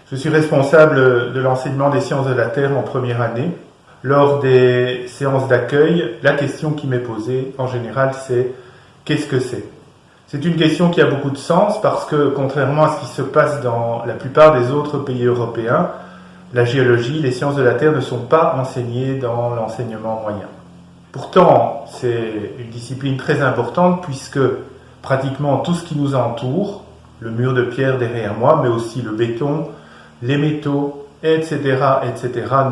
Je suis responsable de l'enseignement des sciences de la Terre en première année. Lors des séances d'accueil, la question qui m'est posée en général, c'est « qu'est-ce que c'est ?» C'est une question qui a beaucoup de sens parce que, contrairement à ce qui se passe dans la plupart des autres pays européens, la géologie, les sciences de la Terre ne sont pas enseignées dans l'enseignement moyen. Pourtant, c'est une discipline très importante puisque pratiquement tout ce qui nous entoure, le mur de pierre derrière moi, mais aussi le béton, les métaux, etc.,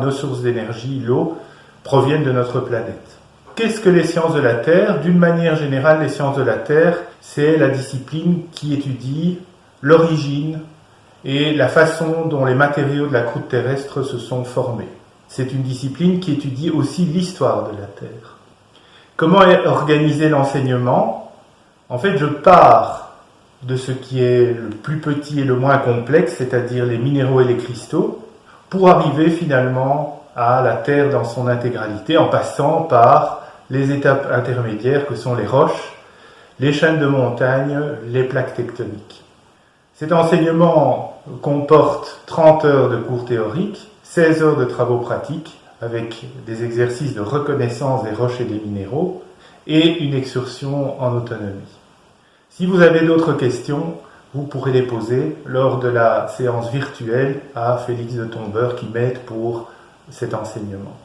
nos sources d'énergie, l'eau, proviennent de notre planète. Qu'est-ce que les sciences de la Terre ? D'une manière générale, les sciences de la Terre, c'est la discipline qui étudie l'origine et la façon dont les matériaux de la croûte terrestre se sont formés. C'est une discipline qui étudie aussi l'histoire de la Terre. Comment est organisé l'enseignement ? En fait, je pars de ce qui est le plus petit et le moins complexe, c'est-à-dire les minéraux et les cristaux, pour arriver finalement à la Terre dans son intégralité, en passant par les étapes intermédiaires que sont les roches, les chaînes de montagnes, les plaques tectoniques. Cet enseignement comporte 30 heures de cours théoriques, 16 heures de travaux pratiques, avec des exercices de reconnaissance des roches et des minéraux, et une excursion en autonomie. Si vous avez d'autres questions, vous pourrez les poser lors de la séance virtuelle à Félix de Tombeur qui m'aide pour cet enseignement.